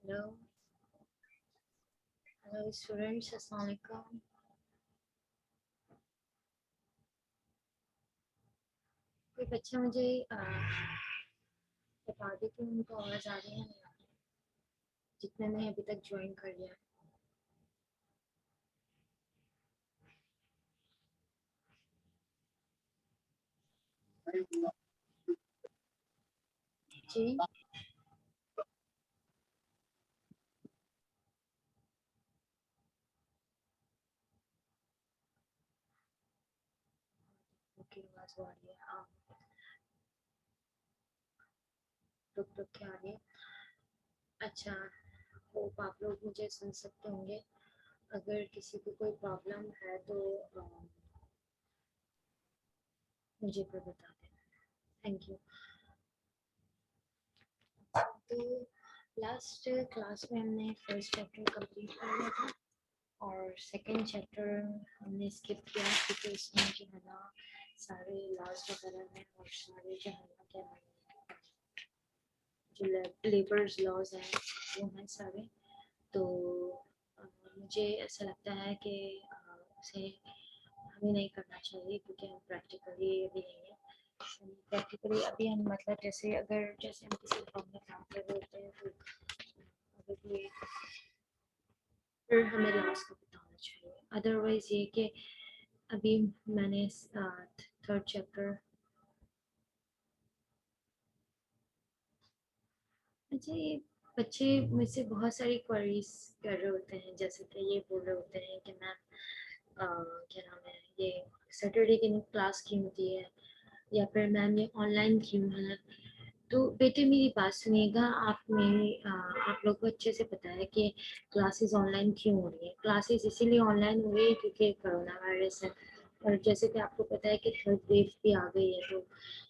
Hello hello students, अस्सलाम वालेकुम। कोई बच्चा मुझे बता दे कि उनको आवाज़ आ रही है या नहीं आ रही, जितने ने अभी तक ज्वाइन कर लिया है। जी, ओके, आवाज़ आ रही है। रुक रुक के आ रही है। अच्छा, होप आप लोग मुझे सुन सकते होंगे। अगर किसी को कोई प्रॉब्लम है तो मुझे फिर बता देना। Thank you. तो लास्ट क्लास में हमने फर्स्ट चैप्टर कंप्लीट कर लिया था और सेकंड चैप्टर हमने स्किप किया क्योंकि उसमें जो है ना सारे लॉज वगैरह हैं और सारे जो है ना क्या नाम है, जो लेबर्स लॉज हैं वो हैं सारे। तो मुझे ऐसा लगता है कि उसे हमें नहीं करना चाहिए क्योंकि हम प्रैक्टिकली अभी नहीं है। प्रैक्टिकली अभी हम मतलब जैसे हम किसी फॉर्म में काम कर रहे होते हैं तो अगर कोई फिर हमें लॉस का पता होना चाहिए। अदरवाइज ये कि अभी मैंने थर्ड चैप्टर। अच्छा, ये बच्चे मुझसे बहुत सारी क्वेरीज कर रहे होते हैं, जैसे कि ये बोल रहे होते हैं कि मैम क्या नाम है, ये सैटरडे की क्लास क्यों होती है, या फिर मैम ये ऑनलाइन क्यों है। तो बेटे मेरी बात सुनिएगा, आप लोग को अच्छे से पता है कि क्लासेस ऑनलाइन क्यों हो रही है। क्लासेस इसीलिए ऑनलाइन हो रही है क्योंकि कोरोना वायरस है, और जैसे कि आपको पता है कि थर्ड वेव भी आ गई है। तो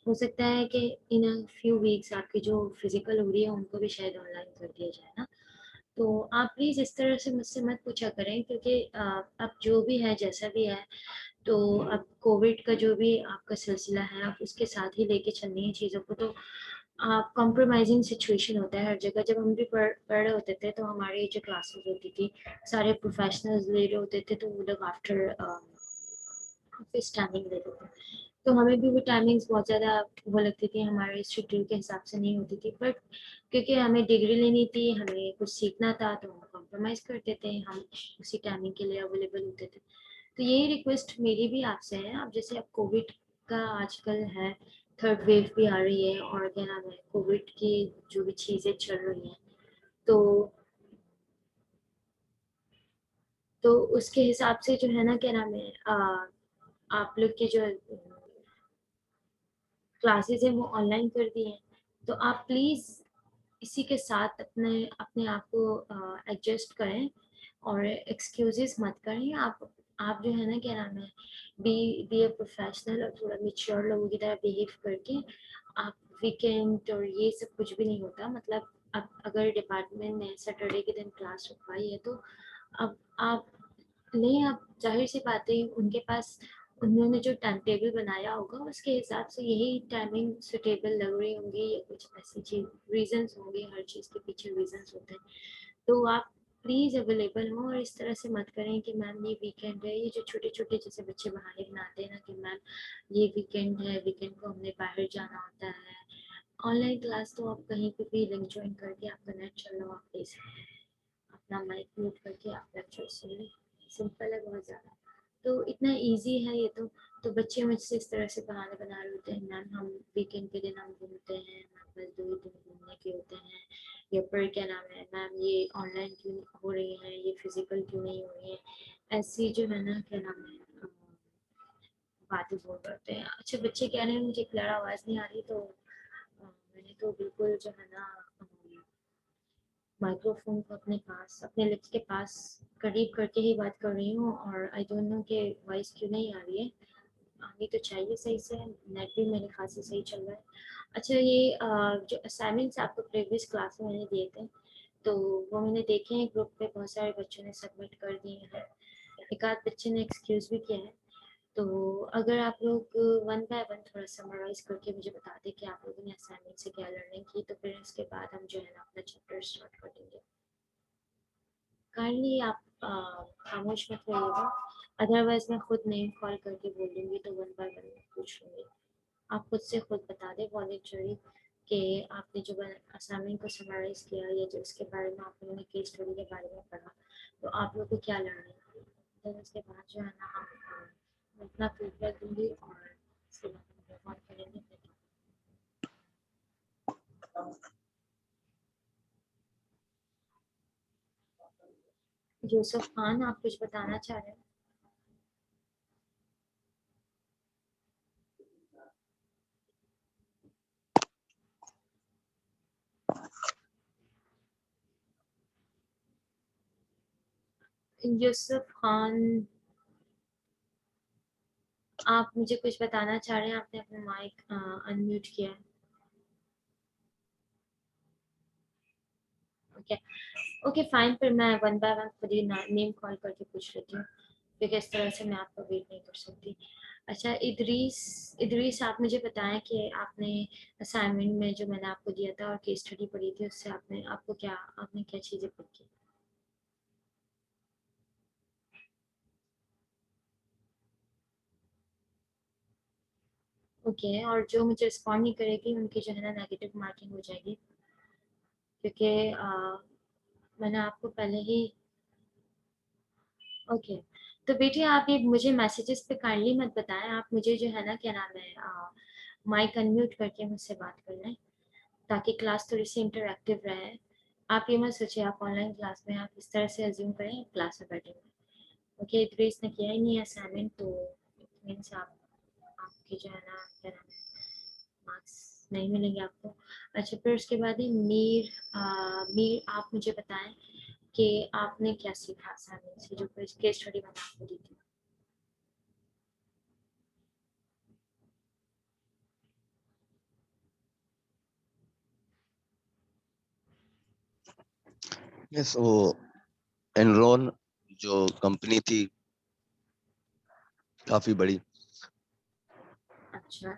हो सकता है कि इन अ फ्यू वीक्स आपकी जो फिजिकल हो रही है उनको भी शायद ऑनलाइन कर दिया जाए ना। तो आप प्लीज़ इस तरह से मुझसे मत पूछा करें क्योंकि अब जो भी है जैसा भी है, तो अब कोविड का जो भी आपका सिलसिला है आप उसके साथ ही लेके चलनी है चीज़ों को। तो कॉम्प्रोमाइजिंग सिचुएशन होता है हर जगह। जब हम भी पढ़ रहे होते थे तो हमारी जो क्लासेस होती थी सारे प्रोफेशनल्स ले रहे होते थे, तो वो लोग आफ्टर ऑफिस टाइमिंग देते थे। तो हमें भी वो टाइमिंग्स बहुत ज़्यादा वो लगती थी, हमारे शेड्यूल के हिसाब से नहीं होती थी। बट क्योंकि हमें डिग्री लेनी थी, हमें कुछ सीखना था, तो हम कॉम्प्रोमाइज़ करते थे, हम उसी टाइमिंग के लिए अवेलेबल होते थे। तो यही रिक्वेस्ट मेरी भी आपसे है। अब जैसे अब कोविड का आजकल है, थर्ड वेव भी आ रही है और क्या नाम है, कोविड की जो भी चीज़ें चल रही हैं, तो उसके हिसाब से जो है ना क्या नाम है, आप लोग के जो क्लासेस हैं वो ऑनलाइन कर दी हैं। तो आप प्लीज़ इसी के साथ अपने अपने आप को एडजस्ट करें और एक्सक्यूजेस मत करें। आप जो है ना क्या नाम है, बी ए प्रोफेशनल और थोड़ा मेच्योर लोगों की तरह बिहेव करके आप वीकेंड और ये सब कुछ भी नहीं होता। मतलब अब अगर डिपार्टमेंट ने सैटरडे के दिन क्लास रखवाई है तो अब आप नहीं, अब जाहिर सी बात है उनके पास उन्होंने जो टाइम टेबल बनाया होगा उसके हिसाब से यही टाइमिंग सुटेबल लग रही होंगी, या कुछ ऐसी चीज रीजंस होंगे। हर चीज़ के पीछे रीजंस होते हैं। तो आप प्लीज़ अवेलेबल हों और इस तरह से मत करें कि मैम ये वीकेंड है। ये जो छोटे छोटे जैसे बच्चे बहाने बनाते हैं ना कि मैम ये वीकेंड है, वीकेंड को हमने बाहर जाना होता है। ऑनलाइन क्लास तो आप कहीं पे भी लिंक ज्वाइन करके आपका नेट चल रहा हो, आप देख सकते हैं, अपना माइक म्यूट करके आप लेक्चर सुन लें। सिंपल है बहुत ज़्यादा। तो इतना इजी है ये तो बच्चे मुझसे इस तरह से बहाने बना रहे होते हैं, मैम हम वीकेंड के दिन हम घूमते हैं, हमारे पास 2 ही दिन घूमने के होते हैं, या फिर क्या नाम है मैम ये ऑनलाइन क्यों हो रही है, ये फिजिकल क्यों नहीं हो रही है। ऐसी जो है ना क्या नाम है बातें बोल रहे होते हैं। अच्छा, बच्चे कह रहे हैं मुझे क्लियर आवाज़ नहीं आ रही, तो मैंने तो बिल्कुल जो है ना माइक्रोफोन को अपने पास अपने लिप्स के पास करीब करके ही बात कर रही हूँ, और आई डोंट नो कि वॉइस क्यों नहीं आ रही है। आनी तो चाहिए सही से, नेट भी मेरे खास से सही चल रहा है। अच्छा, ये जो असाइनमेंट्स आपको प्रीवियस क्लास में मैंने दिए थे, तो वो मैंने देखे हैं ग्रुप पे बहुत सारे बच्चों ने सबमिट कर दिए हैं। एक आध बच्चे ने एक्सक्यूज़ भी किया है। तो अगर आप लोग वन बाय वन थोड़ा समराइज करके मुझे बता दें कि आप लोगों ने असाइनमेंट से क्या लर्निंग की, तो फिर इसके बाद हम जो है ना अपना चैप्टर स्टार्ट कर देंगे। काइंडली आप खामोश मत रहिएगा, अदरवाइज मैं खुद नेम कॉल करके बोल दूंगी तो वन बाय वन पूछ लूँगी। आप खुद से खुद बता दें वॉलंटरी कि आपने जो असाइनमेंट को समराइज किया या जो इसके बारे में आप लोगों ने केस स्टडी के बारे में पढ़ा, तो आप लोग को क्या लर्निंग हुई। फिर उसके बाद जो है ना हम अपना फीडबैक दूंगी और उसके बाद हम मूव ऑन करेंगे। यूसुफ खान, आप कुछ बताना चाह रहे हैं? यूसुफ खान, आप मुझे कुछ बताना चाह रहे हैं? आपने अपना माइक अनम्यूट किया है। ओके ओके फाइन, फिर मैं वन बाय वन खुद ही नेम कॉल करके पूछ लेती हूँ, क्योंकि इस तरह से मैं आपका वेट नहीं कर सकती। अच्छा इदरीस, इदरीस आप मुझे बताएं कि आपने असाइनमेंट में जो मैंने आपको दिया था और केस स्टडी पढ़ी थी उससे आपने क्या चीज़ें पढ़ी? ओके और जो मुझे रिस्पॉन्ड नहीं करेगी उनकी जो है ना नेगेटिव मार्किंग हो जाएगी, क्योंकि मैंने आपको पहले ही। ओके तो बेटे आप ये मुझे मैसेजेस पे काइंडली मत बताएं, आप मुझे जो है ना क्या नाम है माइक अनम्यूट करके मुझसे बात कर लें, ताकि क्लास थोड़ी सी इंटरेक्टिव रहे। आप ये मत सोचिए आप ऑनलाइन क्लास में आप इस तरह से अज्यूम करें क्लास में बैठेंगे। ओके तो इसने किया ही नहीं है असाइनमेंट, तो मीन्स आपके जो है ना क्या नाम है मार्क्स नहीं मिलेंगे आपको। अच्छा फिर उसके बाद ही मीर आप मुझे बताएं कि आपने क्या सीखा असाइनमेंट से, जो केस स्टडी मैंने आपको दी थी। यस, वो एनरॉन जो कंपनी थी काफी बड़ी, अच्छा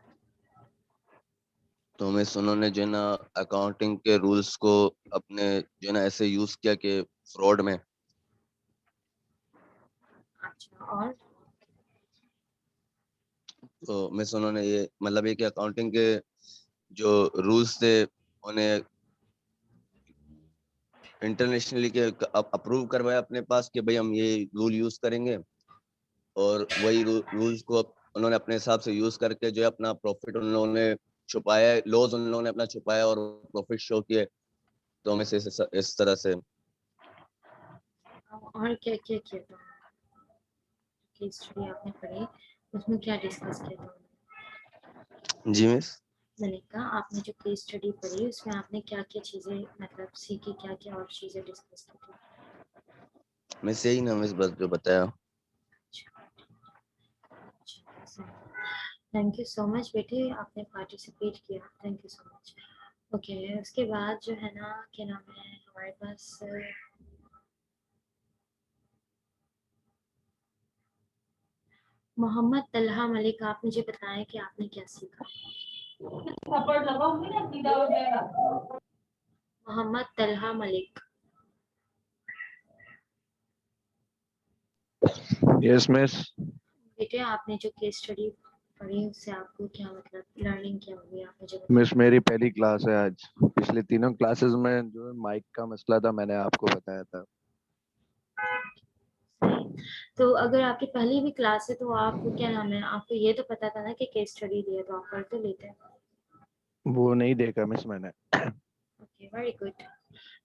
तो मिस उन्होंने जो है ना अकाउंटिंग के रूल्स को अपने जो है ना ऐसे यूज किया कि फ्रॉड में। अच्छा और तो मिस उन्होंने ये मतलब ये कि अकाउंटिंग के जो रूल्स थे उन्हें इंटरनेशनली के अप्रूव करवाया अपने पास कि भाई हम ये रूल यूज करेंगे, और वही रूल्स को उन्होंने अपने हिसाब से यूज करके जो है अपना प्रॉफिट उन लोगों ने छुपाया, लॉस उन लोगों ने अपना छुपाया और प्रॉफिट शो किए। तो हमें इस तरह से। क्या क्या किया था केस स्टडी आपने पढ़ी, उसमें क्या डिस्कस किया था? जी मिस। मैंने कहा आपने जो केस स्टडी पढ़ी उसमें आपने क्या क्या चीज़ें मतलब सीखी, क्या क्या और चीज़ें डिस्कस की थी? मिस यही ना मिस, बस जो बताया। थैंक यू सो मच बेटे, आपने पार्टिसिपेट किया, thank you so much. Okay उसके बाद जो है ना क्या नाम है हमारे पास मोहम्मद तलहा मलिक, आप मुझे बताएं कि आपने क्या सीखा। मोहम्मद तलहा मलिक। Yes miss. बेटे आपने जो केस स्टडी पढ़ी उससे आपको क्या मतलब लर्निंग क्या हुई, आप मुझे मिस बताएं। मेरी पहली क्लास है आज। पिछले तीनों क्लासेस में जो माइक का मसला था मैंने आपको बताया था। तो अगर आपकी पहली भी क्लास है तो आपको क्या नाम है, आपको ये तो पता था ना कि केस स्टडी दी है, तो आप पढ़ तो लेते हैं। वो नहीं देखा मिस मैंने। ओके वेरी गुड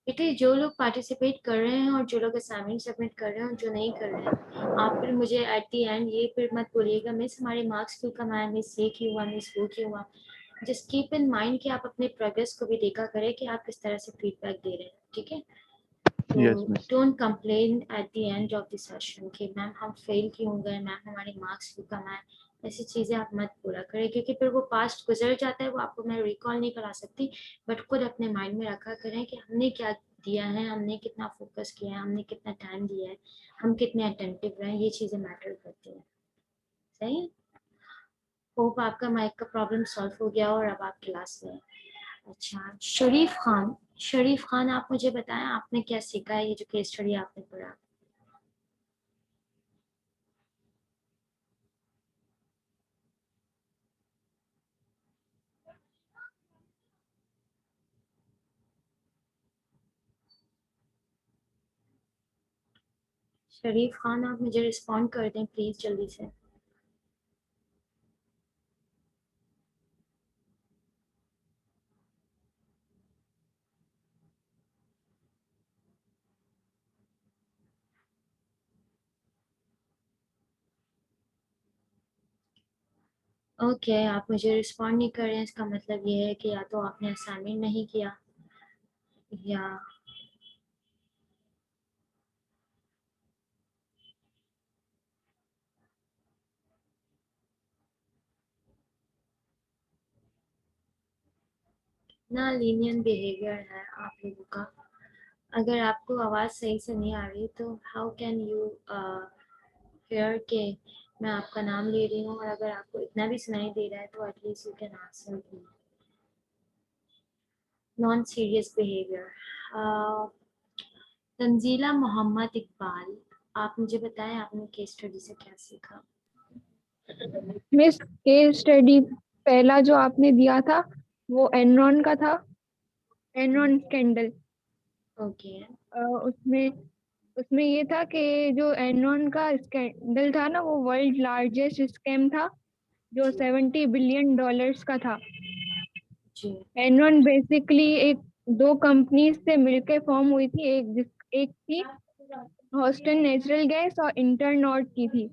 बेटे, जो लोग पार्टिसिपेट कर रहे हैं और जो लोग असाइनमेंट सबमिट कर रहे हैं और जो नहीं कर रहे हैं, आप फिर मुझे एट दी एंड ये फिर मत बोलिएगा मिस हमारे मार्क्स क्यों कम आए, मिस ये क्यों हुआ, मिस वो क्यों हुआ। जस्ट कीप इन माइंड कि आप अपने प्रोग्रेस को भी देखा करें कि आप किस तरह से फीडबैक दे रहे हैं, ठीक है। तो yes miss. Don't complain at the end of the session कि मैम हम फेल क्यों हो गए, मैम हमारे मार्क्स क्यों कम आए। ऐसी चीज़ें आप मत बोला करें, क्योंकि फिर वो पास्ट गुजर जाता है, वो आपको मैं रिकॉल नहीं करा सकती। बट खुद अपने माइंड में रखा करें कि हमने क्या दिया है, हमने कितना फोकस किया है, हमने कितना टाइम दिया है, हम कितने अटेंटिव रहे, ये चीज़ें मैटर करती हैं। सही है। होप आपका माइक का प्रॉब्लम सॉल्व हो गया और अब आप क्लास में हैं। अच्छा शरीफ खान, शरीफ खान, आप मुझे बताएं आपने क्या सीखा है, ये जो केस स्टडी आपने पढ़ा। शरीफ खान, आप मुझे रिस्पॉन्ड कर दें प्लीज जल्दी से। ओके, आप मुझे रिस्पॉन्ड नहीं कर रहे हैं, इसका मतलब ये है कि या तो आपने असाइनमेंट नहीं किया या ना लीनियंट बिहेवियर है आप लोगों का। अगर आपको आवाज़ सही से नहीं आ रही तो हाउ कैन यू हेयर के मैं आपका नाम ले रही हूँ, और अगर आपको इतना भी सुनाई दे रहा है तो at least you can answer me. Non serious behaviour. Tanzila Mohammad Iqbal, आप मुझे बताएं आपने केस स्टडी से क्या सीखा। मिस केस स्टडी पहला जो आपने दिया था वो एनरॉन का था, एनरॉन स्कैंडल। ओके। उसमें उसमें ये था कि जो एनरॉन का स्कैंडल था ना, वो वर्ल्ड लार्जेस्ट स्कैम था जो जी 70 बिलियन डॉलर्स का था। जी। एनरॉन बेसिकली एक दो कंपनीज से मिलकर फॉर्म हुई थी, एक थी हॉस्टन नेचुरल गैस और इंटरनॉट की थी।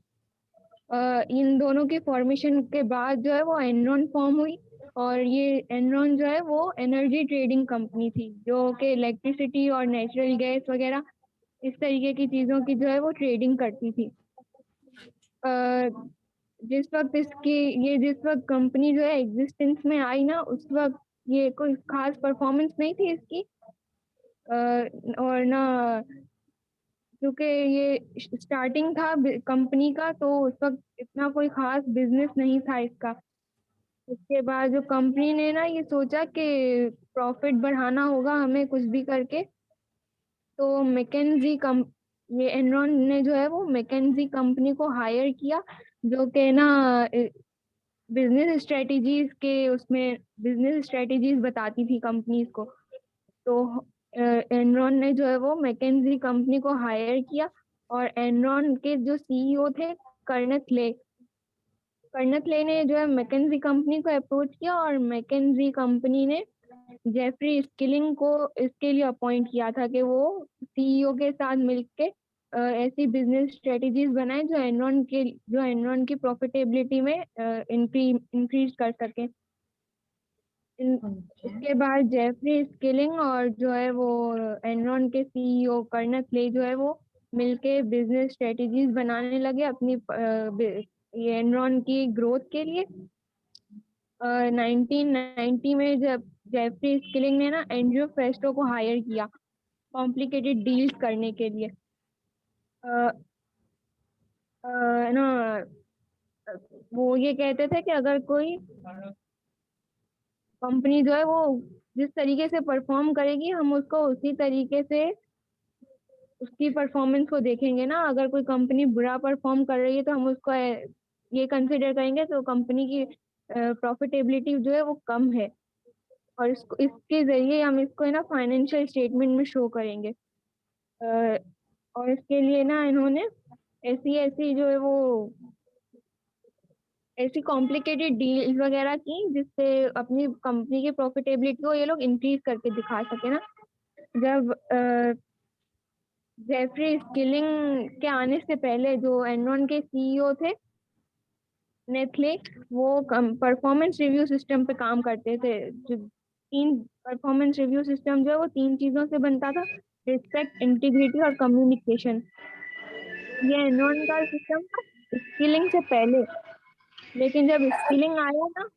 इन दोनों की फॉर्मेशन के बाद जो है वो एनरॉन फॉर्म हुई, और ये एनरॉन जो है वो एनर्जी ट्रेडिंग कंपनी थी जो कि इलेक्ट्रिसिटी और नेचुरल गैस वगैरह इस तरीके की चीज़ों की जो है वो ट्रेडिंग करती थी। जिस वक्त इसकी ये जिस वक्त कंपनी जो है एग्जिस्टेंस में आई ना, उस वक्त ये कोई खास परफॉर्मेंस नहीं थी इसकी। और ना, क्योंकि ये स्टार्टिंग था कंपनी का, तो उस वक्त इतना कोई खास बिजनेस नहीं था इसका। उसके बाद जो कंपनी ने ना ये सोचा कि प्रॉफिट बढ़ाना होगा हमें कुछ भी करके, तो मैकेंजी कम ये एनरॉन ने जो है वो मैकेंजी कंपनी को हायर किया, जो कि ना बिजनेस स्ट्रेटजीज के उसमें बिजनेस स्ट्रेटजीज बताती थी कंपनीज को। तो एनरॉन ने जो है वो मैकेंजी कंपनी को हायर किया, और एनरॉन के जो सीईओ थे कर्णथ ले कर्णथ ले ने जो है मैकेंजी कंपनी को अप्रोच किया, और मैकेंजी कंपनी ने जेफरी स्किलिंग को इसके लिए अपॉइंट किया था कि वो सीईओ के साथ मिलके ऐसी बिजनेस स्ट्रेटजीज बनाए जो एनरॉन की प्रॉफिटेबिलिटी में इंक्रीज कर सके। ओके। उसके बाद जेफरी स्किलिंग और जो है वो एनरॉन के सीईओ कर्णथ ले जो है वो मिलके बिजनेस स्ट्रेटजीज बनाने लगे अपनी ये एनरॉन की ग्रोथ के लिए। 1990 में जब जेफरी स्किलिंग ने ना एंड्रयू फेस्टो को हायर किया कॉम्प्लिकेटेड डील्स करने के लिए। अ, ना वो ये कहते थे कि अगर कोई कंपनी जो है वो जिस तरीके से परफॉर्म करेगी, हम उसको उसी तरीके से उसकी परफॉर्मेंस को देखेंगे ना। अगर कोई कंपनी बुरा परफॉर्म कर रही है तो हम उसको ये कंसिडर करेंगे तो कंपनी की प्रॉफिटेबिलिटी जो है वो कम है, और इसको इसके जरिए हम इसको है ना फाइनेंशियल स्टेटमेंट में शो करेंगे। अ, और इसके लिए ना इन्होंने ऐसी ऐसी जो है वो ऐसी कॉम्प्लिकेटेड डील वगैरह की जिससे अपनी कंपनी की प्रॉफिटेबिलिटी को ये लोग इंक्रीज करके दिखा सके ना। जब जेफरी स्किलिंग के आने से पहले जो एनरॉन के सीईओ थे नेथले, वो परफॉर्मेंस रिव्यू सिस्टम पे काम करते थे। जो तीन परफॉर्मेंस रिव्यू सिस्टम जो है वो तीन चीजों से बनता था: रिस्पेक्ट, इंटीग्रिटी और कम्युनिकेशन। ये एनरॉन का सिस्टम था स्किलिंग से पहले, लेकिन जब स्किलिंग आया ना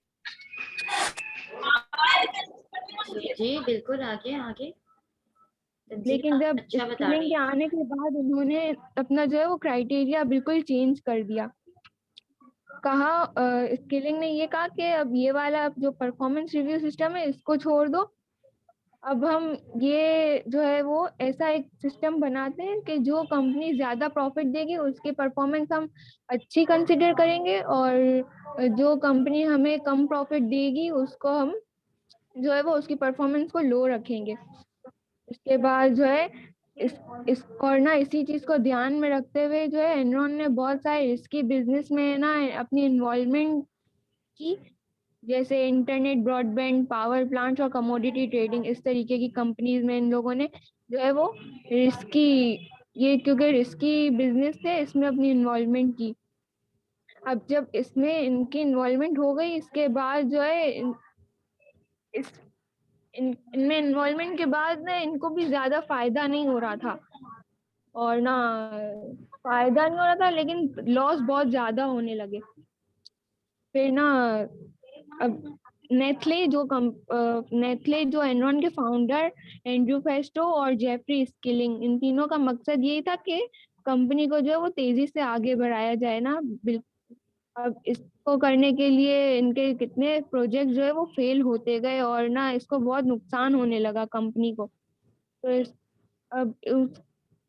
जी बिल्कुल, आगे आगे। लेकिन तंजीला जब अच्छा बता स्किलिंग रही के हैं। आने के बाद उन्होंने अपना जो है वो क्राइटेरिया बिल्कुल चेंज कर दिया। कहा स्किलिंग ने ये कहा कि अब ये वाला जो परफॉर्मेंस रिव्यू सिस्टम है इसको छोड़ दो, अब हम ये जो है वो ऐसा एक सिस्टम बनाते हैं कि जो कंपनी ज़्यादा प्रॉफिट देगी उसकी परफॉर्मेंस हम अच्छी कंसिडर करेंगे, और जो कंपनी हमें कम प्रॉफिट देगी उसको हम जो है वो उसकी परफॉर्मेंस को लो रखेंगे। इसके बाद जो है इस और ना इसी चीज़ को ध्यान में रखते हुए जो है एनरॉन ने बहुत सारे रिस्की बिजनेस में ना अपनी इन्वॉल्वमेंट की, जैसे इंटरनेट, ब्रॉडबैंड, पावर प्लांट्स और कमोडिटी ट्रेडिंग। इस तरीके की कंपनीज में इन लोगों ने जो है वो रिस्की, ये क्योंकि रिस्की बिजनेस थे इसमें अपनी इन्वॉल्वमेंट की। अब जब इसमें इनकी इन्वॉल्वमेंट हो गई, इसके बाद जो है इस इनमें इन्वॉल्वमेंट के बाद ना इनको भी ज्यादा फायदा नहीं हो रहा था, और ना फायदा नहीं हो रहा था लेकिन लॉस बहुत ज्यादा होने लगे। फिर ना अब नेस्ले जो एनरॉन के फाउंडर एंड्रू फेस्टो और जेफरी स्किलिंग, इन तीनों का मकसद यही था कि कंपनी को जो है वो तेजी से आगे बढ़ाया जाए ना। अब इसको करने के लिए इनके कितने प्रोजेक्ट जो है वो फेल होते गए, और ना इसको बहुत नुकसान होने लगा कंपनी को। तो अब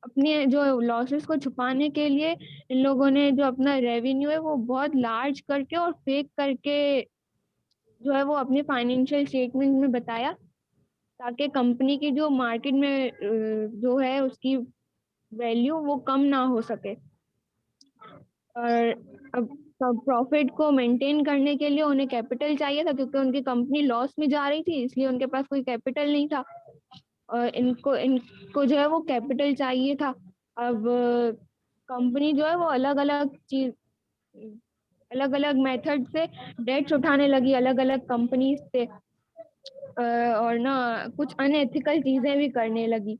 अपने जो लॉसेस को छुपाने के लिए इन लोगों ने जो अपना रेवेन्यू है वो बहुत लार्ज करके और फेक करके जो है वो अपने फाइनेंशियल स्टेटमेंट में बताया, ताकि कंपनी की जो मार्केट में जो है उसकी वैल्यू वो कम ना हो सके। और अब प्रॉफिट को मेंटेन करने के लिए उन्हें कैपिटल चाहिए था, क्योंकि उनकी कंपनी लॉस में जा रही थी, इसलिए उनके पास कोई कैपिटल नहीं था, और इनको जो है वो कैपिटल चाहिए था। अब कंपनी जो है वो अलग अलग मेथड से डेट्स उठाने लगी अलग अलग कंपनी से, और ना कुछ अनएथिकल चीजें भी करने लगी।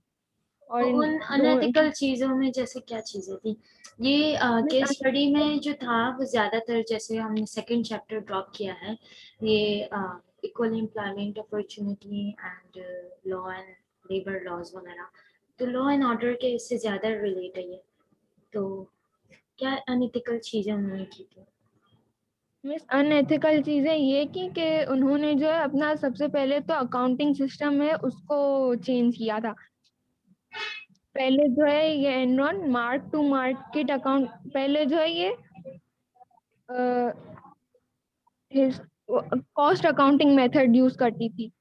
और तो उन अनएथिकल चीजों में जैसे क्या चीजें थी? ये केस स्टडी में जो था वो ज्यादातर, जैसे हमने सेकंड चैप्टर ड्रॉप किया है, ये equal employment opportunity and law and labour laws वगैरह, तो लॉ एंड ऑर्डर के इससे ज्यादा रिलेट है ये। तो क्या अनएथिकल चीजें उन्होंने की थी? मिस अनएथिकल चीजें ये की कि उन्होंने जो है अपना सबसे पहले तो अकाउंटिंग सिस्टम है उसको चेंज किया था। पहले जो है ये Enron mark to market account, पहले जो है ये कॉस्ट अकाउंटिंग मेथड यूज करती थी।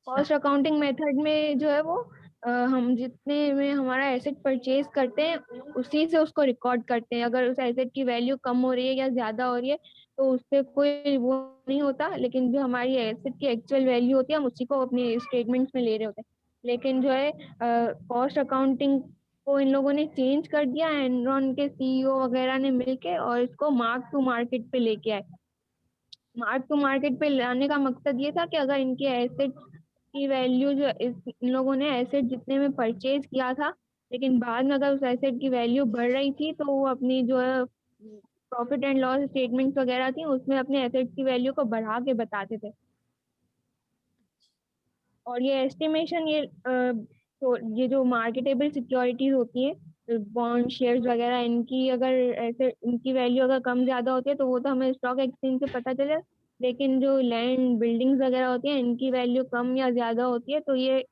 कॉस्ट अकाउंटिंग मेथड में जो है वो हम जितने में हमारा एसेट परचेज करते हैं उसी से उसको रिकॉर्ड करते हैं। अगर उस एसेट की वैल्यू कम हो रही है या ज्यादा हो रही है तो उससे कोई वो नहीं होता, लेकिन जो हमारी एसेट की एक्चुअल वैल्यू होती है हम उसी को अपने स्टेटमेंट्स में ले रहे होते हैं। लेकिन जो है कॉस्ट अकाउंटिंग को इन लोगों ने चेंज कर दिया, एनरॉन के सीईओ वगैरह ने मिलके, और इसको मार्क टू मार्केट पे लेके आए। मार्क टू मार्केट पे लाने का मकसद ये था कि अगर इनके एसेट की वैल्यू जो इन लोगों ने एसेट जितने में परचेज किया था, लेकिन बाद में अगर उस एसेट की वैल्यू बढ़ रही थी तो वो अपनी जो है प्रॉफिट एंड लॉस स्टेटमेंट्स वगैरह थी उसमें अपने एसेट की वैल्यू को बढ़ा के बताते थे। और ये एस्टिमेशन तो ये जो मार्केटेबल सिक्योरिटीज होती है बॉन्ड शेयर्स वगैरह, इनकी अगर ऐसे इनकी वैल्यू अगर कम ज्यादा होती है तो वो तो हमें स्टॉक एक्सचेंज से पता चले, लेकिन जो लैंड बिल्डिंग्स वगैरह होती है इनकी वैल्यू कम या ज्यादा होती है तो ये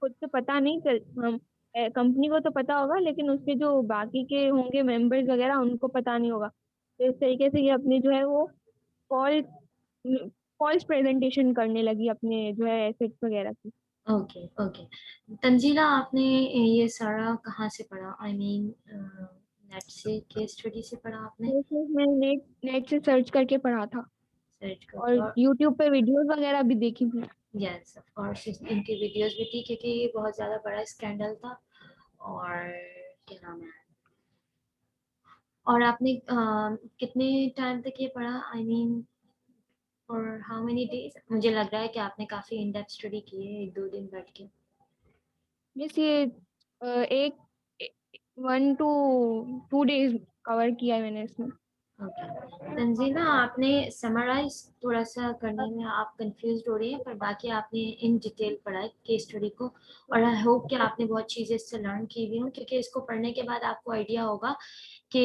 खुद से पता नहीं चल, हम कंपनी को तो पता होगा लेकिन उसके जो बाकी के होंगे मेंबर्स वगैरह उनको पता नहीं होगा। तो इस तरीके से ये अपनी जो है वो फॉल्स फॉल्स प्रेजेंटेशन करने लगी अपने जो है एसेट्स वगैरह की। Okay okay. तंजीला, आपने ये सारा कहाँ से पढ़ा? आई मीन नेट से, केस स्टडी से पढ़ा आपने? मैंने नेट से सर्च करके पढ़ा था, सर्च और करके? और यूट्यूब पे वीडियोस वगैरह भी देखी थी। यस ऑफ कोर्स, इनकी वीडियोस भी थी क्योंकि ये बहुत ज़्यादा बड़ा स्कैंडल था। और क्या नाम है, और आपने कितने टाइम तक ये पढ़ा? I mean for how many days? मुझे लग रहा है कि आपने काफ़ी इन डेप्थ स्टडी की है, 1-2 दिन बैठ के। बस ये एक 1 to 2 days कवर किया है मैंने इसमें। ओके। तंजीला, आपने समराइज थोड़ा सा करने में आप कंफ्यूज हो रही हैं, पर बाकी आपने इन डिटेल पढ़ा है केस स्टडी को, और आई होप कि आपने बहुत चीज़ें इससे लर्न की भी हों, क्योंकि इसको पढ़ने के बाद आपको आइडिया होगा कि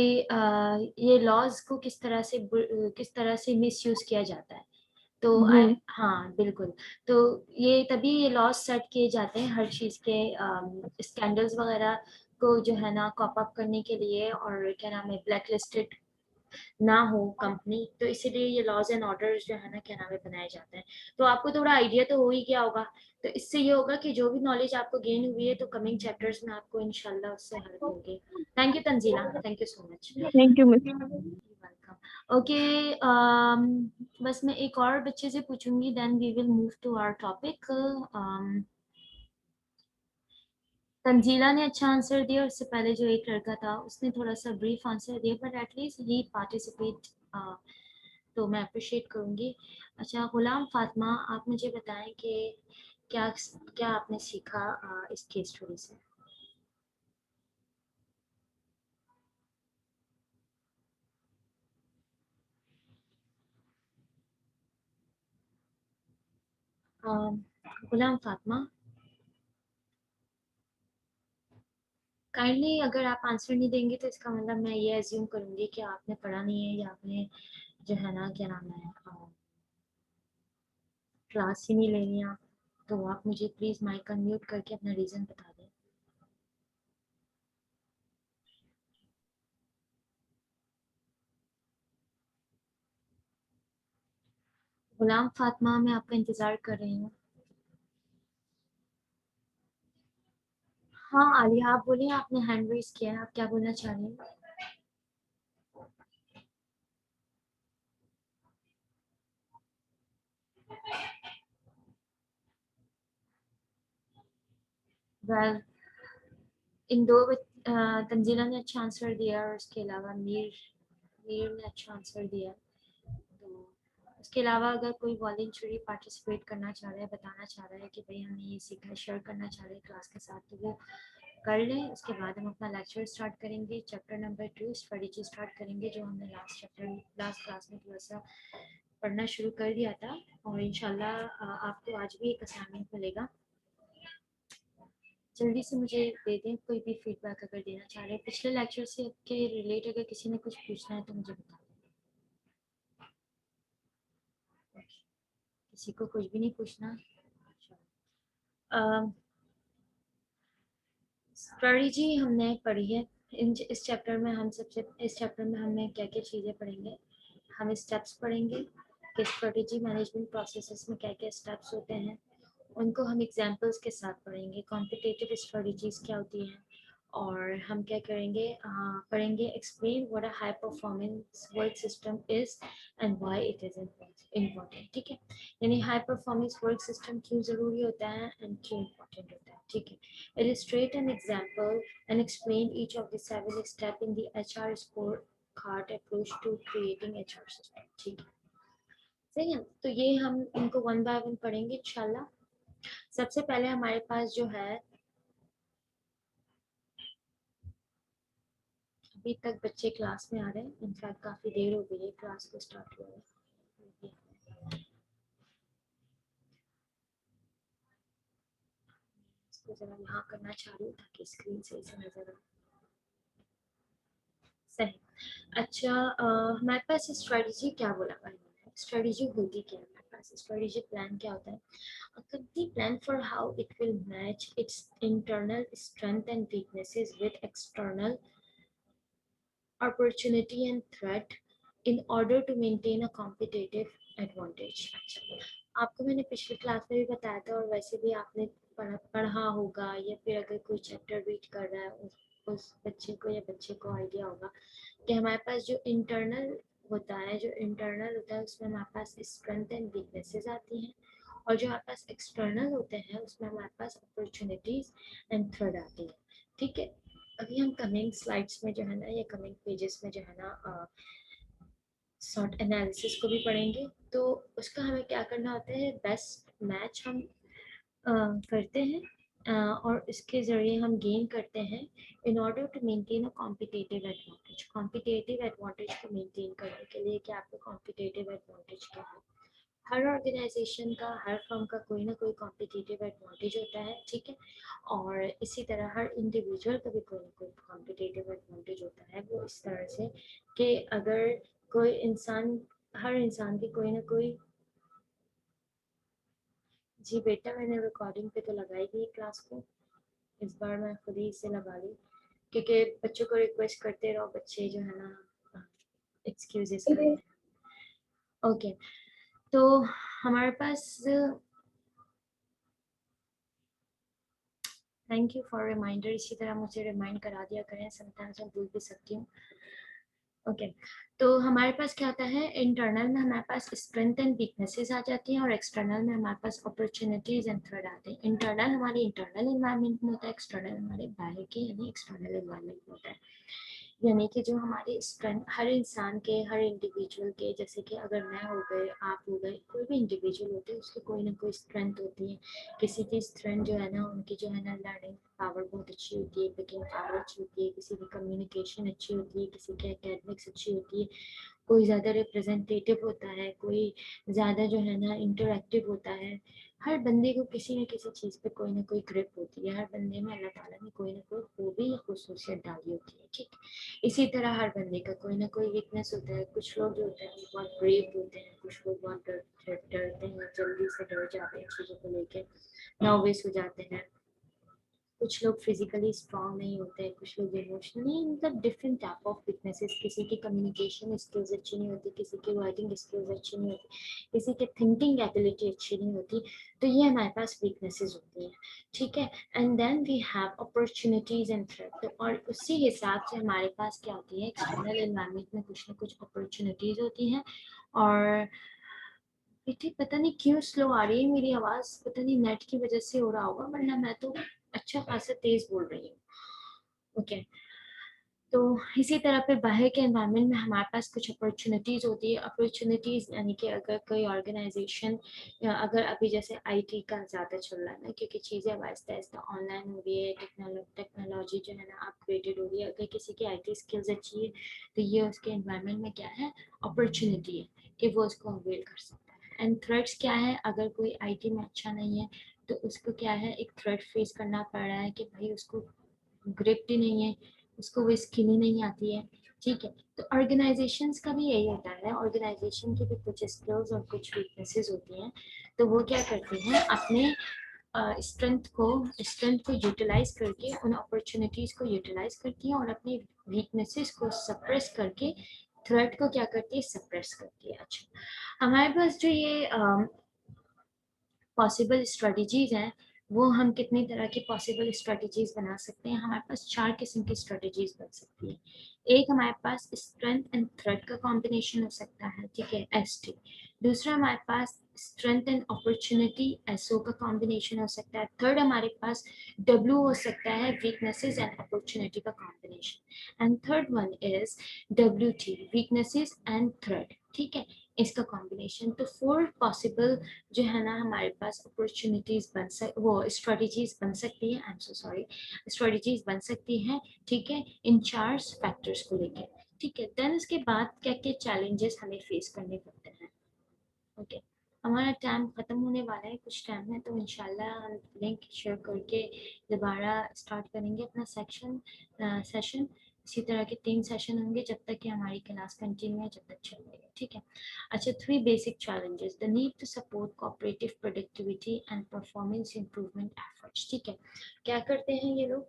ये लॉज को किस तरह से मिसयूज किया जाता है। तो जी हाँ बिल्कुल, तो ये तभी ये लॉस सेट किए जाते हैं हर चीज़ के, स्कैंडल्स वगैरह को जो है ना कॉप अप करने के लिए, और क्या नाम है, ब्लैक लिस्टेड ना हो कंपनी, तो इसीलिए ये लॉज एंड ऑर्डर्स जो है ना क्या नाम है बनाए जाते हैं। तो आपको थोड़ा आइडिया तो हो ही गया होगा, तो इससे ये होगा कि जो भी नॉलेज आपको गेन हुई है तो कमिंग चैप्टर्स में आपको इंशाल्लाह उससे हेल्प होगी। Thank you Tanzila, thank you so much. Thank you miss. Welcome. Okay, बस मैं एक और बच्चे से पूछूंगी, then we will move to our topic. Tanzila ने अच्छा आंसर दिया, उससे पहले जो एक लड़का था उसने थोड़ा सा ब्रीफ आंसर दिया, बट एटलीस्ट ही पार्टिसिपेट, तो मैं अप्रिशिएट करूंगी। अच्छा गुलाम फातिमा, आप मुझे बताएं कि क्या क्या आपने सीखा इस केस स्टडी से। गुलाम फातिमा, काइंडली अगर आप आंसर नहीं देंगे तो इसका मतलब मैं ये एज्यूम करूंगी कि आपने पढ़ा नहीं है, या आपने जो है ना क्या नाम है क्लास ही नहीं लेनी आप। तो आप मुझे प्लीज़ माइक अनम्यूट करके अपना रीज़न बता दें। गुलाम फातिमा, मैं आपका इंतज़ार कर रही हूँ। हाँ आलिया, आप बोलिए, आपने हैंड रेज किया है, आप क्या बोलना चाह रही हैं। वेल, इन दो तंजीला ने अच्छा आंसर दिया और उसके अलावा मीर मीर ने अच्छा आंसर दिया। तो उसके अलावा अगर कोई वॉलंटरी पार्टिसिपेट करना चाह रहा है, बताना चाह रहा है कि भाई हमने ये सीखा है, शेयर करना चाह रहे हैं क्लास के साथ, तो वो कर लें। उसके बाद हम अपना लेक्चर स्टार्ट करेंगे, चैप्टर नंबर 2 स्ट्रेटजी स्टार्ट करेंगे, जो हमने लास्ट क्लास में थोड़ा सा पढ़ना शुरू कर दिया था। और इंशाल्लाह आपको आज भी एक असाइनमेंट मिलेगा। जल्दी से मुझे दे दें कोई भी फीडबैक अगर देना चाह रहे हैं पिछले लेक्चर से के रिलेट, अगर किसी ने कुछ पूछना है तो मुझे बता दें। किसी को कुछ भी नहीं पूछना। स्ट्रेटजी हमने पढ़ी है। इस चैप्टर में हमें क्या क्या चीज़ें पढ़ेंगे। हम स्टेप्स पढ़ेंगे कि स्ट्रेटजी मैनेजमेंट प्रोसेसेस में क्या क्या स्टेप्स होते हैं, उनको हम एग्जांपल्स के साथ पढ़ेंगे। कॉम्पिटिटिव स्ट्रेटजीज क्या होती हैं, और हम क्या करेंगे, पढ़ेंगे explain what a high performance work system is and why it is important. ठीक है, यानी हाई परफॉर्मेंस वर्क सिस्टम क्यों ज़रूरी होता है एंड क्यों इम्पोर्टेंट होता है। ठीक है, illustrate an example and explain each of the 7 steps in the HR scorecard approach to creating HR system। ठीक है, सही है। तो ये हम इनको वन बाय वन पढ़ेंगे इंशाल्लाह। सबसे पहले हमारे पास जो है, अभी तक बच्चे क्लास में आ रहे हैं, इनफैक्ट काफ़ी देर हो गई है क्लास को स्टार्ट हुआ है। इसको जरा यहाँ करना चाह रही हूँ ताकि स्क्रीन सही से नजर आए। सही। अच्छा, हमारे पास स्ट्रेटजी क्या बोला हुआ है, स्ट्रेटजी होती क्या है हमारे पास, स्ट्रेटजी प्लान क्या होता है। A company plan for how it will match its internal strength and weaknesses with external opportunity and threat in order to maintain a competitive advantage। अच्छा, आपको मैंने पिछली क्लास में भी बताया था, और वैसे भी आपने पढ़ा होगा, या फिर अगर कोई चैप्टर रीड कर रहा है उस बच्चे को या बच्चे को आइडिया होगा कि हमारे पास जो इंटरनल होता है, उसमें हमारे पास स्ट्रेंथ एंड वीकनेसेस आती हैं, और जो हमारे पास एक्सटर्नल होते हैं उसमें हमारे पास अपॉर्चुनिटीज एंड थ्रेड आती है। ठीक है, अभी हम कमिंग स्लाइड्स में जो है ना, या कमिंग पेजेस में जो है ना सॉर्ट एनालिसिस को भी पढ़ेंगे। तो उसका हमें क्या करना होता है, बेस्ट मैच हम करते हैं, और इसके ज़रिए हम गेन करते हैं in order to maintain a competitive advantage. Competitive advantage को मेंटेन करने के लिए कि आपका कॉम्पिटिटिव एडवांटेज क्या है। हर ऑर्गेनाइजेशन का, हर फर्म का कोई ना कोई कॉम्पिटिटिव एडवांटेज होता है। ठीक है, और इसी तरह हर इंडिविजुअल का भी कोई ना कोई कॉम्पिटिटिव एडवांटेज होता है। वो इस तरह से कि अगर कोई इंसान, हर इंसान की कोई ना कोई जी बेटा, मैंने रिकॉर्डिंग पे तो लगाई थी क्लास को, इस बार मैं खुद ही इसे लगा ली, क्योंकि बच्चों को रिक्वेस्ट करते रहो, बच्चे जो है ना एक्सक्यूजेस करते हैं। ओके, तो हमारे पास, थैंक यू फॉर रिमाइंडर, इसी तरह मुझे रिमाइंड करा दिया करें, समटाइम्स मैं भूल भी सकती हूँ। ओके, तो हमारे पास क्या आता है, इंटरनल में हमारे पास स्ट्रेंथ एंड वीकनेसेस आ जाती हैं, और एक्सटर्नल में हमारे पास अपॉर्चुनिटीज एंड थ्रेट आते हैं। इंटरनल हमारी इंटरनल एनवायरनमेंट में होता है, एक्सटर्नल हमारे बाहर के यानी एक्सटर्नल एनवायरनमेंट में होता है। यानी कि जो हमारी स्ट्रेंथ हर इंसान के, हर इंडिविजुअल के, जैसे कि अगर मैं हो गए, आप हो गए, कोई भी इंडिविजुअल होते हैं उसकी कोई ना कोई स्ट्रेंथ होती है। किसी की स्ट्रेंथ जो है ना, उनकी जो है ना लर्निंग पावर बहुत अच्छी होती है, पिकिंग पावर अच्छी होती है, किसी की कम्युनिकेशन अच्छी होती है, किसी की एकेडमिक्स अच्छी होती है, कोई ज़्यादा रिप्रेजेंटेटिव होता है, कोई ज़्यादा जो है ना इंटरैक्टिव होता है। हर बंदे को किसी न किसी चीज़ पे कोई ना कोई ग्रिप होती है, हर बंदे में अल्लाह ताला ने कोई ना कोई खूबी या खसूसियत डाली होती है, ठीक। इसी तरह हर बंदे का कोई ना कोई वीकनेस होता है। कुछ लोग जो होते हैं वो बहुत ब्रेव होते हैं, कुछ लोग बहुत डरते हैं, जल्दी से डर जाते हैं चीज़ों को लेके, नर्वस हो जाते हैं। कुछ लोग फिजिकली स्ट्रांग नहीं होते, कुछ लोग इमोशनली, मतलब डिफरेंट टाइप ऑफ वीकनेसेस। किसी की कम्युनिकेशन स्किल्स अच्छी नहीं होती, किसी की राइटिंग स्किल्स अच्छी नहीं होती, किसी की थिंकिंग एबिलिटी अच्छी नहीं होती। तो ये हमारे पास वीकनेसेस होती हैं, ठीक है। And then we have opportunities and threat. तो और उसी हिसाब से हमारे पास क्या होती है, एक्सटर्नल एनवायरनमेंट में कुछ ना कुछ अपॉर्चुनिटीज होती हैं। और बेटे पता नहीं क्यों स्लो आ रही है मेरी आवाज़, पता नहीं नेट की वजह से हो रहा होगा, वरना मैं तो अच्छा खासा तेज बोल रही हूँ। ओके, तो इसी तरह पे बाहर के एनवायरनमेंट में हमारे पास कुछ अपॉर्चुनिटीज़ होती है। अपॉर्चुनिटीज़ यानी कि अगर कोई ऑर्गेनाइजेशन, या अगर अभी जैसे आईटी का ज़्यादा चल रहा है ना, क्योंकि चीज़ें अब आहिस्ता आहिस्ता ऑनलाइन हो रही है, टेक्नोलॉजी जो है ना अपग्रेडेड हो रही है। अगर किसी की आईटी स्किल्स अच्छी है तो ये उसके एनवायरनमेंट में क्या है, अपॉर्चुनिटी है कि वो उसको अवेल कर सकता है। एंड थ्रेट्स क्या है, अगर कोई आईटी में अच्छा नहीं है तो उसको क्या है, एक थ्रेट फेस करना पड़ रहा है कि भाई उसको ग्रिप ही नहीं है, उसको वो स्किल ही नहीं आती है, ठीक है। तो ऑर्गेनाइजेशंस का भी यही होता है, ऑर्गेनाइजेशन की भी कुछ स्किल्स और कुछ वीकनेसेस होती हैं। तो वो क्या करते हैं, अपने स्ट्रेंथ को यूटिलाइज करके उन अपॉर्चुनिटीज़ को यूटिलाइज करती हैं, और अपनी वीकनेसेस को सप्रेस करके थ्रेट को क्या करती है, सप्रेस करती है। अच्छा, हमारे पास जो ये पॉसिबल स्ट्रेटजीज हैं, वो हम कितनी तरह की पॉसिबल स्ट्रेटजीज बना सकते हैं। हमारे पास 4 किस्म की स्ट्रेटजीज बन सकती है। एक हमारे पास स्ट्रेंथ एंड थ्रेट का कॉम्बिनेशन हो सकता है, ठीक है, ST। दूसरा हमारे पास स्ट्रेंथ एंड अपॉर्चुनिटी, SO का कॉम्बिनेशन हो सकता है। थर्ड हमारे पास W हो सकता है, वीकनेसेस एंड अपॉर्चुनिटी का combination. And third one is WT, weaknesses and threat, ठीक है, इसका कॉम्बिनेशन। तो 4 पॉसिबल जो है ना हमारे पास अपॉर्चुनिटीज वो स्ट्रेटजीज बन सकती है, I am so sorry, strategies बन सकती हैं, ठीक है, इन 4 फैक्टर्स को लेके, ठीक है। देन उसके बाद क्या क्या चैलेंजेस हमें फेस करने पड़ते हैं। ओके, हमारा टाइम खत्म होने वाला है, कुछ टाइम है, तो इंशाल्लाह हम लिंक शेयर करके दोबारा स्टार्ट करेंगे अपना सेशन। इसी तरह के 3 सेशन होंगे जब तक कि हमारी क्लास कंटिन्यू है, जब तक चल रही है, ठीक है। अच्छा, 3 basic challenges, the need to support cooperative productivity and performance improvement efforts, ठीक है। क्या करते हैं ये लोग,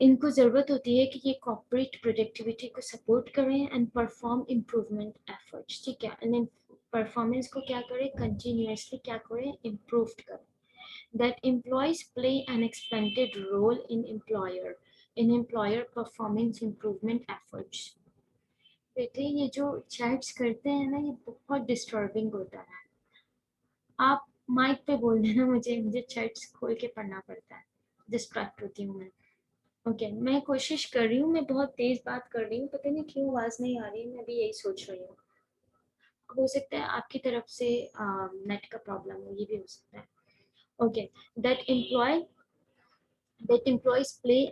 इनको ज़रूरत होती है कि ये कॉर्पोरेट प्रोडक्टिविटी को सपोर्ट करें एंड परफॉर्म इम्प्रूवमेंट एफर्ट्स, ठीक है। एंड परफॉर्मेंस को क्या करें, कंटिन्यूसली क्या करें, इम्प्रूव करें। That employees play an expanded role in employer performance improvement efforts. बेटे ये जो चैट्स करते हैं ना, ये बहुत डिस्टर्बिंग होता है। आप माइक पे बोल देना, मुझे चैट्स खोल के पढ़ना पड़ता है, डिस्ट्रैक्ट होती हूँ मैं। ओके, मैं कोशिश कर रही हूँ, मैं बहुत तेज बात कर रही हूँ, पता नहीं क्यों आवाज़ नहीं आ रही, मैं भी यही सोच रही हूँ। हो सकता है आपकी तरफ से नेट का प्रॉब्लम हो, ये भी हो सकता है। Okay, that employees play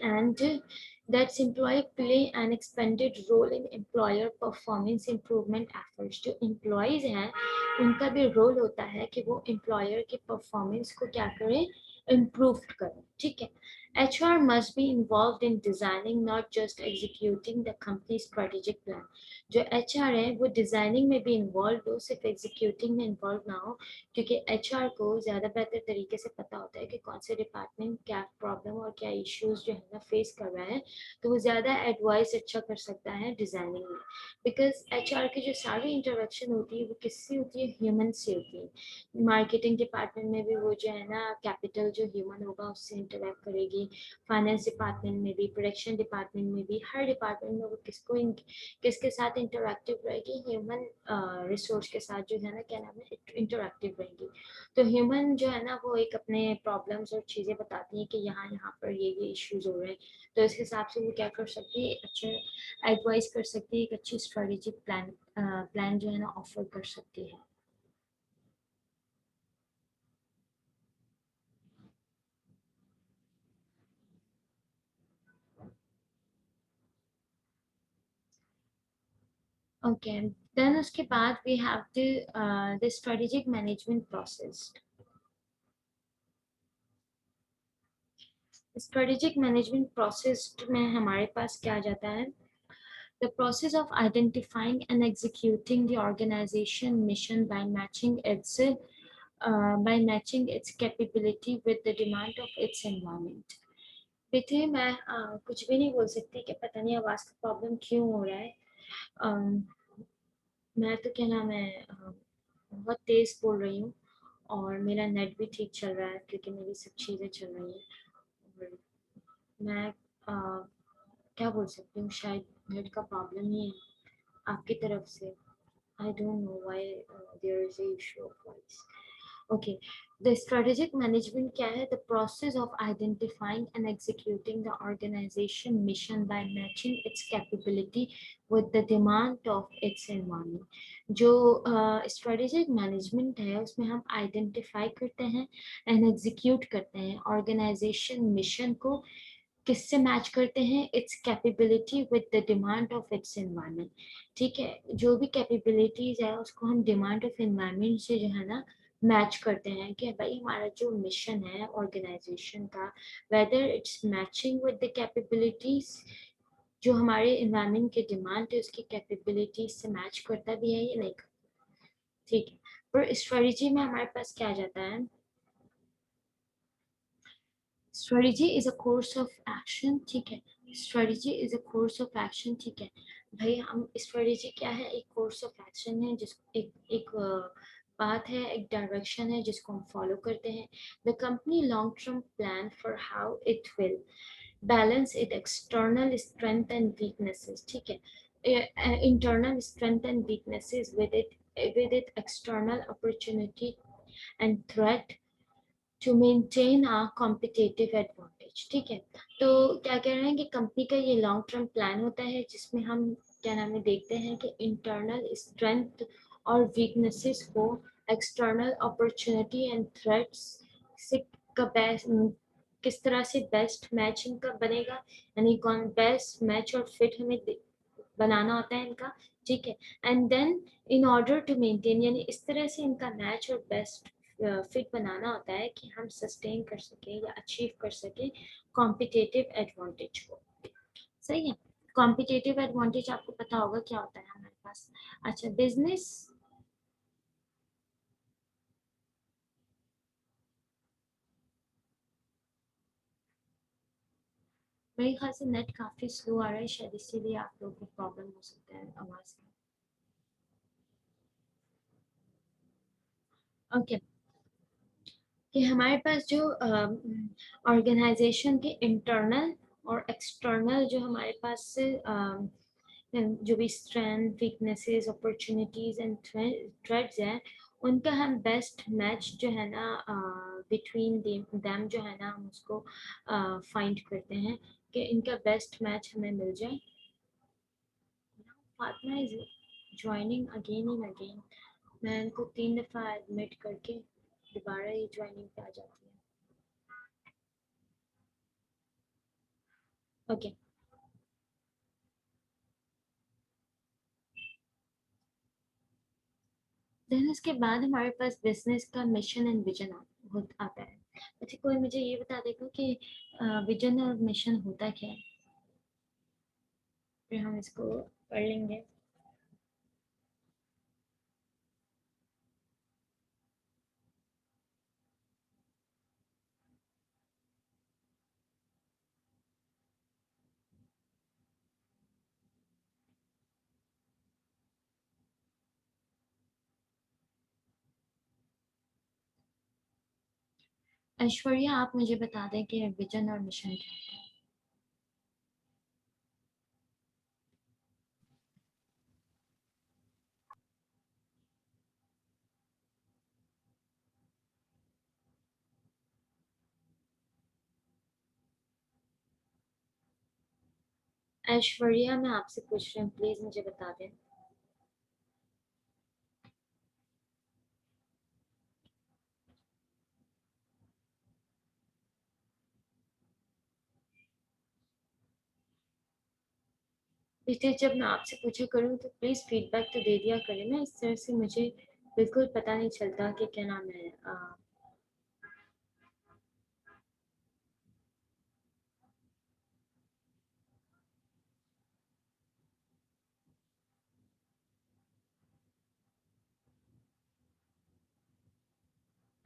an expanded role in employer performance improvement efforts। जो employees हैं उनका भी रोल होता है कि वो employer के performance को क्या करें, improve करें, ठीक है। HR must be involved in designing, not just executing the company's strategic plan. जो HR है वो डिजाइनिंग में भी इन्वॉल्व हो, सिर्फ एग्जीक्यूटिंग में इन्वॉल्व ना हो, क्योंकि HR को ज़्यादा बेहतर तरीके से पता होता है कि कौन से डिपार्टमेंट क्या प्रॉब्लम और क्या इश्यूज जो है ना फेस कर रहा है, तो वो ज़्यादा एडवाइस अच्छा कर सकता है डिजाइनिंग में। बिकॉज HR की जो सारी इंटरेक्शन होती है वो किससे होती है, ह्यूमन से होती है। मार्केटिंग डिपार्टमेंट में भी वो जो है ना कैपिटल जो ह्यूमन होगा उससे इंटरेक्ट करेगी, फाइनेंस डिपार्टमेंट में भी, प्रोडक्शन डिपार्टमेंट में भी, हर डिपार्टमेंट में वो किसके साथ इंटरेक्टिव रहेगी, ह्यूमन रिसोर्स के साथ जो है ना क्या नाम है इंटरेक्टिव रहेगी। तो ह्यूमन जो है ना वो एक अपने प्रॉब्लम्स और चीज़ें बताती हैं कि यहाँ यहाँ पर ये इश्यूज हो रहे हैं, तो इस हिसाब से वो क्या कर सकती है, अच्छा एडवाइस कर सकती है, एक अच्छी स्ट्रेटेजिक प्लान जो है ना ऑफर कर सकती है। Okay, then उसके बाद we have the strategic management process. Strategic management process में हमारे पास क्या जाता है? The process of identifying and executing the organization mission by matching its capability with the demand of its environment. बेटे मैं कुछ भी नहीं बोल सकती कि पता नहीं आवाज का प्रॉब्लम क्यों हो रहा है। मैं तो क्या नाम है बहुत तेज बोल रही हूँ और मेरा नेट भी ठीक चल रहा है क्योंकि मेरी सब चीज़ें चल रही हैं। और मैं क्या बोल सकती हूँ, शायद नेट का प्रॉब्लम ही है आपकी तरफ से। I don't know why there is a issue of voice. Okay, the strategic management क्या है? The process of identifying and executing the organization mission by matching its capability with the demand of its environment. जो strategic management है उसमें हम identify करते हैं and execute करते हैं organization mission को किससे मैच करते हैं, it's capability with the demand of its environment. ठीक है, जो भी कैपेबिलिटीज है उसको हम डिमांड ऑफ एनवायरनमेंट से जो है ना मैच करते हैं कि भाई हमारा जो मिशन है ऑर्गेनाइजेशन का, whether it's matching with the capabilities, जो हमारे एनवायरनमेंट के डिमांड है उसकी कैपेबिलिटीज से मैच करता भी है या नहीं। ठीक है, पर स्ट्रेटजी में हमारे पास क्या जाता है, strategy is a course of action. ठीक है, strategy is a course of action. ठीक है भाई, हम स्ट्रेटजी क्या है, एक कोर्स ऑफ एक्शन है, जिस एक बात है, एक डायरेक्शन है जिसको हम फॉलो करते हैं। The company long term plan for how it will balance it external strength and weaknesses. ठीक है, internal strength and weaknesses with it external opportunity and threat to maintain our competitive advantage। ठीक है, तो क्या कह रहे हैं कि कंपनी का ये लॉन्ग टर्म प्लान होता है जिसमें हम क्या नाम है देखते हैं कि इंटरनल स्ट्रेंथ और वीकनेसेस को एक्सटर्नल अपॉर्चुनिटी एंड थ्रेट्स से किस तरह से बेस्ट मैच इनका बनेगा, यानी कौन बेस्ट मैच और फिट हमें बनाना होता है इनका। ठीक है, and then in order to maintain, यानी इस तरह से इनका मैच और बेस्ट फिट बनाना होता है कि हम सस्टेन कर सकें या अचीव कर सकें कॉम्पिटिटिव एडवांटेज को। सही है, कॉम्पिटिटिव एडवांटेज आपको पता होगा क्या होता है हमारे पास। अच्छा, बिजनेस मेरे ख्याल से नेट काफी स्लो आ रहा है, शायद इसीलिए आप लोगों को प्रॉब्लम हो सकता है आवाज का। ओके, कि हमारे पास जो ऑर्गेनाइजेशन के इंटरनल और एक्सटर्नल जो हमारे पास जो भी strength, weaknesses, opportunities and threads हैं, उनका हम बेस्ट मैच जो है ना बिटवीन देम जो है ना हम उसको फाइंड करते हैं कि इनका बेस्ट मैच हमें मिल जाए। Fatima is joining again and again, मैं इनको 3 दफ़ा एडमिट करके दोबारा ये ज्वाइनिंग पे आ जाती है। ओके, देन उसके बाद हमारे पास बिजनेस का मिशन एंड विजन आता है। अच्छा, कोई मुझे ये बता देगा कि विजन और मिशन होता क्या है? फिर हम इसको पढ़ लेंगे। ऐश्वर्या, आप मुझे बता दें कि विजन और मिशन क्या होता है? ऐश्वर्या, मैं आपसे पूछ रही हूँ, प्लीज मुझे बता दें। बेटे, जब मैं आपसे पूछा करूँ तो प्लीज फीडबैक तो दे दिया करें ना, इस तरह से मुझे बिल्कुल पता नहीं चलता कि क्या नाम है।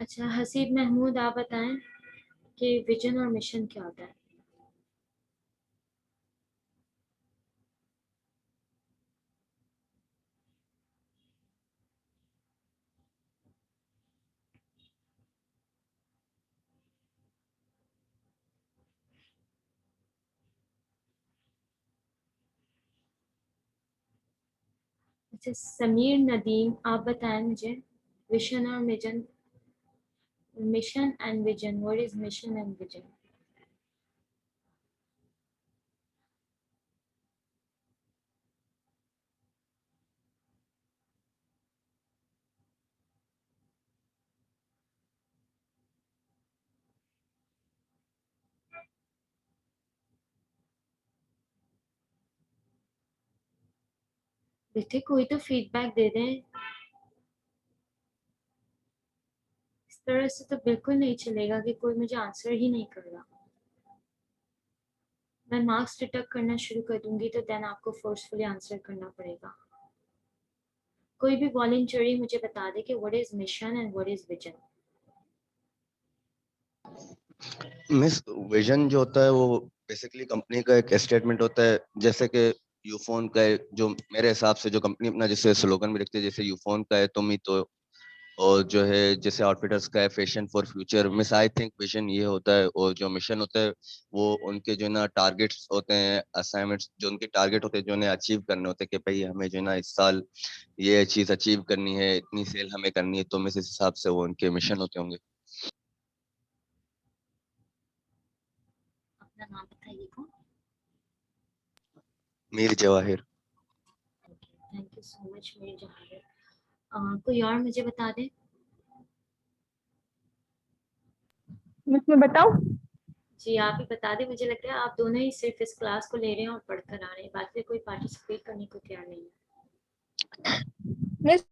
अच्छा हसीब महमूद, आप बताएं कि विजन और मिशन क्या होता है? अच्छा समीर नदीम, आप बताएं मुझे विजन और mission, mission and vision, what is mission and vision? बेटे कोई तो फीडबैक दे दें, इस तरह से तो बिल्कुल नहीं चलेगा कि कोई मुझे आंसर ही नहीं कर रहा। मैं मार्क्स डिडक्ट करना शुरू कर दूंगी तो देन आपको फोर्सफुली आंसर करना पड़ेगा। कोई भी वॉलंटरी मुझे बता दे कि what is mission and what is vision. Miss, vision जो होता है वो बेसिकली कंपनी का एक स्टेटमेंट होता है, जैसे कि यूफोन का है, जो मेरे हिसाब से जो कंपनी अपना जैसे स्लोगन भी रखती है, जैसे यूफोन का है तुम ही तो, और जो है जैसे आउटफिटर्स का है fashion for future. Miss I think vision ये होता है, और जो मिशन होता है वो उनके जो है ना टारगेट्स होते हैं, असाइनमेंट्स जो उनके टारगेट होते हैं जो उन्हें अचीव करने होते हैं, कि भाई हमें जो है ना इस साल ये चीज अचीव करनी है, इतनी सेल हमें करनी है, तो मिस इस हिसाब से वो उनके मिशन होते होंगे। अपना नाम बताइए कौन? Mir Jawahir. Thank you so much मेरे जहां। कोई और मुझे बता दे। मैं बताऊं? जी आप ही बता दें, मुझे लगता है आप दोनों ही सिर्फ इस क्लास को ले रहे हैं और पढ़कर आ रहे हैं, बाकी कोई पार्टिसिपेट करने को तैयार नहीं है। मिस